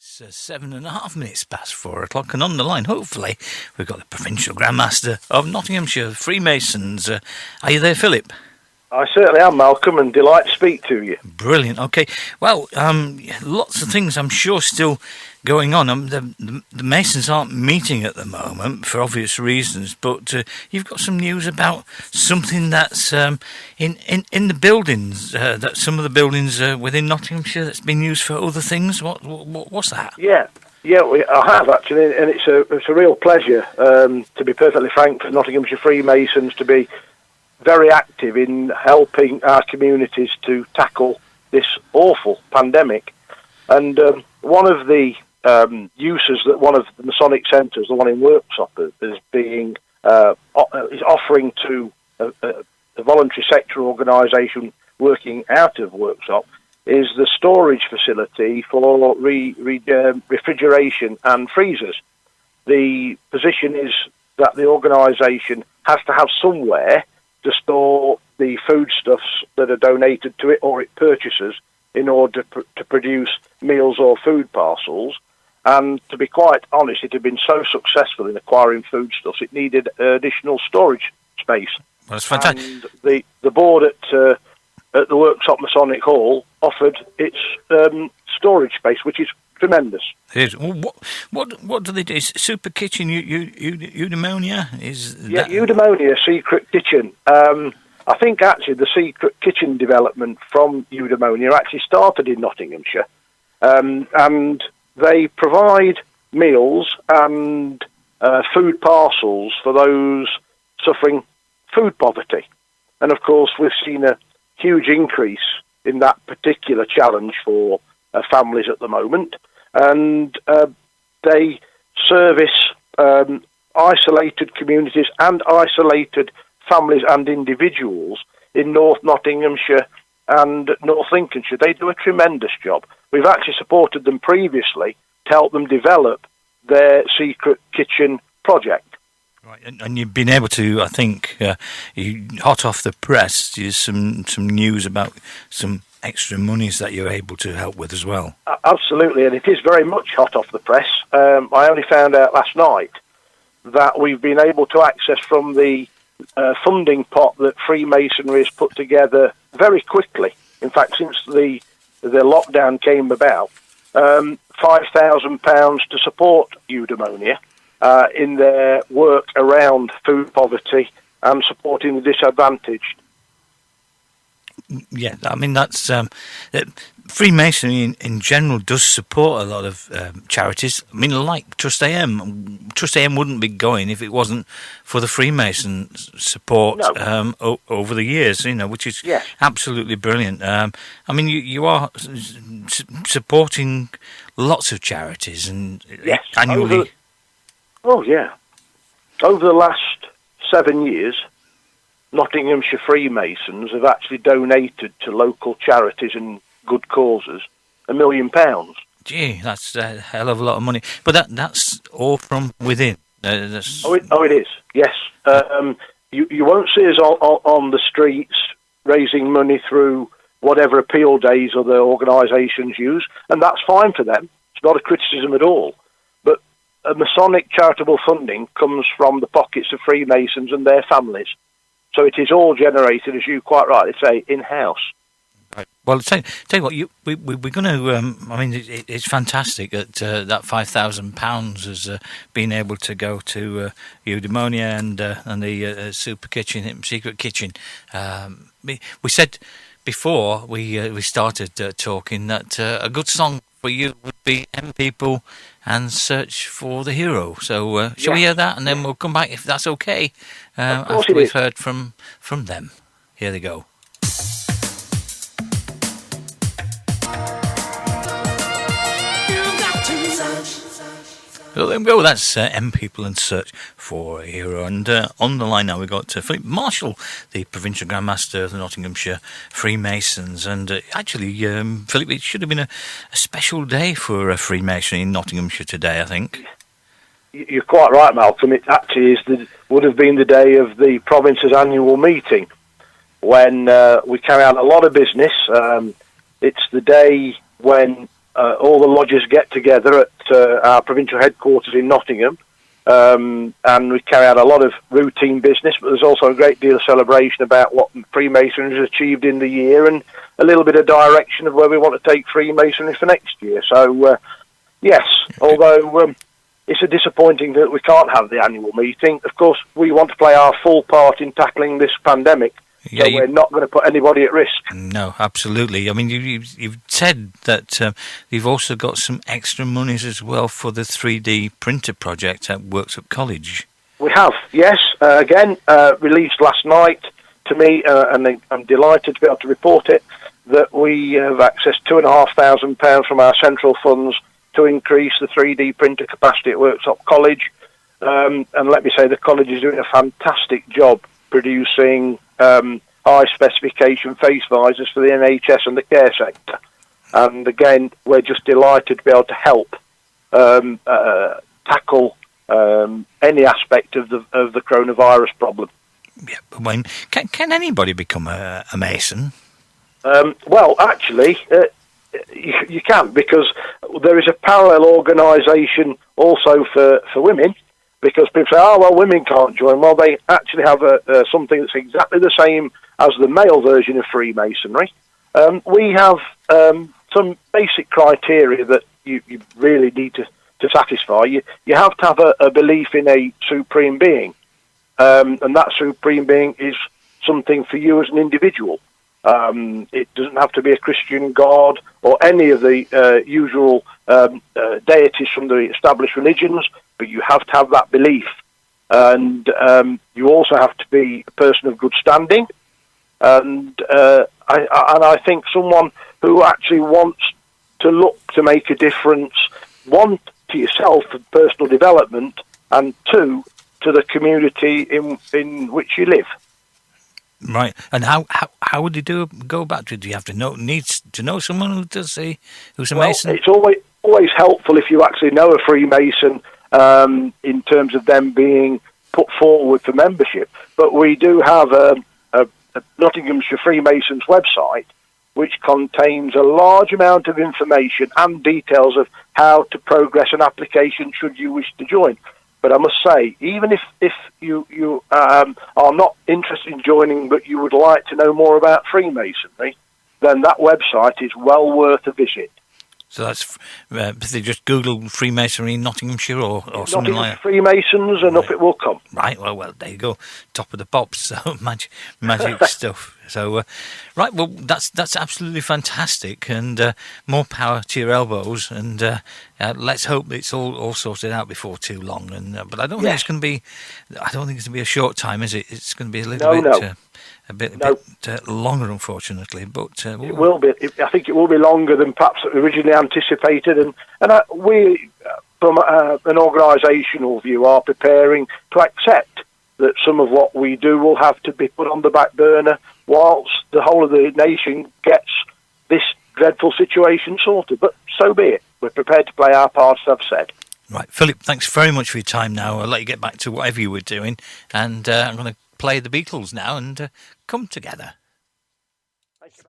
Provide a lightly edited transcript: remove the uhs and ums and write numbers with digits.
It's 7.5 minutes past 4 o'clock, and on the line, hopefully, we've got the Provincial Grandmaster of Nottinghamshire Freemasons. Are you there, Philip? I certainly am, Malcolm, and delight to speak to you. Brilliant. Okay. Well, lots of things I'm sure still going on. The Masons aren't meeting at the moment for obvious reasons, but you've got some news about something that's in the buildings, that some of the buildings within Nottinghamshire that's been used for other things. What's that? Yeah, I have actually, and it's a real pleasure, to be perfectly frank, for Nottinghamshire Freemasons to be very active in helping our communities to tackle this awful pandemic. And one of the uses that one of the Masonic centres, the one in Worksop, is offering to a voluntary sector organisation working out of Worksop is the storage facility for refrigeration and freezers. The position is that the organisation has to have somewhere to store the foodstuffs that are donated to it or it purchases in order to produce meals or food parcels. And to be quite honest, it had been so successful in acquiring foodstuffs, it needed additional storage space. Well, that's fantastic. And the board at the Worksop Masonic Hall offered its storage space, which is tremendous. It is. Well, what do they do? Is Super Kitchen eudaimonia? Eudaimonia Secret Kitchen. I think actually the Secret Kitchen development from Eudaimonia actually started in Nottinghamshire, and they provide meals and food parcels for those suffering food poverty. And of course, we've seen a huge increase in that particular challenge for families at the moment. And they service isolated communities and isolated families and individuals in North Nottinghamshire and North Lincolnshire. They do a tremendous job. We've actually supported them previously to help them develop their secret kitchen project. Right, and you've been able to, I think, hot off the press, there's some news about some extra monies that you're able to help with as well. Absolutely, and it is very much hot off the press. I only found out last night that we've been able to access from the funding pot that Freemasonry has put together very quickly. In fact, since the lockdown came about, £5,000 to support Eudaimonia in their work around food poverty and supporting the disadvantaged. Yeah, I mean, that's Freemasonry in general does support a lot of charities. I mean, like TrustAM. TrustAM wouldn't be going if it wasn't for the Freemason support over the years, which is absolutely brilliant. I mean, you are supporting lots of charities and annually. Over the last 7 years, Nottinghamshire Freemasons have actually donated to local charities and good causes £1 million. Gee, that's a hell of a lot of money. But that's all from within. It is, yes. You won't see us on the streets raising money through whatever appeal days other organisations use, and that's fine for them. It's not a criticism at all. But Masonic charitable funding comes from the pockets of Freemasons and their families. So it is all generated, as you quite rightly say, in-house. Right. Well, tell you what, we're going to. I mean, it's fantastic that that £5,000 has been able to go to Eudaimonia and the Super Kitchen, Secret Kitchen. We said before we started talking that a good song for you would be M People and Search for the Hero. So shall we hear that, and then we'll come back if that's okay after we've heard from them. Here they go. So there we go, that's M People and Search for a Hero. And on the line now we've got Philip Marshall, the Provincial Grandmaster of the Nottinghamshire Freemasons. And actually, Philip, it should have been a special day for Freemasonry in Nottinghamshire today, I think. You're quite right, Malcolm. It actually would have been the day of the province's annual meeting when we carry out a lot of business. It's the day when all the lodges get together at our provincial headquarters in Nottingham, and we carry out a lot of routine business, but there's also a great deal of celebration about what Freemasonry has achieved in the year and a little bit of direction of where we want to take Freemasonry for next year. So, yes, although it's a disappointing that we can't have the annual meeting, of course, we want to play our full part in tackling this pandemic. Yeah, so we're not going to put anybody at risk. No, absolutely. I mean, you've said that you've also got some extra monies as well for the 3D printer project at Worksop College. We have, yes. Again, released last night to me, and I'm delighted to be able to report it, that we have accessed £2,500 from our central funds to increase the 3D printer capacity at Worksop College. And let me say, the college is doing a fantastic job producing high specification face visors for the NHS and the care sector. And again, we're just delighted to be able to help tackle any aspect of the coronavirus problem. Yeah, but when can anybody become a Mason? Well, actually, you can, because there is a parallel organisation also for women. Because people say, oh, well, women can't join. Well, they actually have something that's exactly the same as the male version of Freemasonry. We have some basic criteria that you really need to satisfy. You have to have a belief in a supreme being. And that supreme being is something for you as an individual. It doesn't have to be a Christian God or any of the usual deities from the established religions, but you have to have that belief. And you also have to be a person of good standing. And I think someone who actually wants to look to make a difference, one, to yourself for personal development, and two, to the community in which you live. Right, and how would you go about it? Do you have to needs to know someone who's a Mason? It's always helpful if you actually know a Freemason in terms of them being put forward for membership. But we do have a Nottinghamshire Freemasons website which contains a large amount of information and details of how to progress an application should you wish to join. But I must say, even if you are not interested in joining, but you would like to know more about Freemasonry, then that website is well worth a visit. So that's they just Google Freemasonry in Nottinghamshire or something like that. Freemasons, and up it will come. Right. Well, there you go. Top of the pops. So magic stuff. So right. Well, that's absolutely fantastic, and more power to your elbows. And let's hope it's all sorted out before too long. And but I don't think it's going to be. I don't think it's going to be a short time, is it? It's going to be a little bit. A bit longer, unfortunately, but it will be. I think it will be longer than perhaps originally anticipated, and we, from an organisational view, are preparing to accept that some of what we do will have to be put on the back burner whilst the whole of the nation gets this dreadful situation sorted. But so be it. We're prepared to play our part, as I've said. Right, Philip, thanks very much for your time now. I'll let you get back to whatever you were doing, and I'm going to play the Beatles now and come together.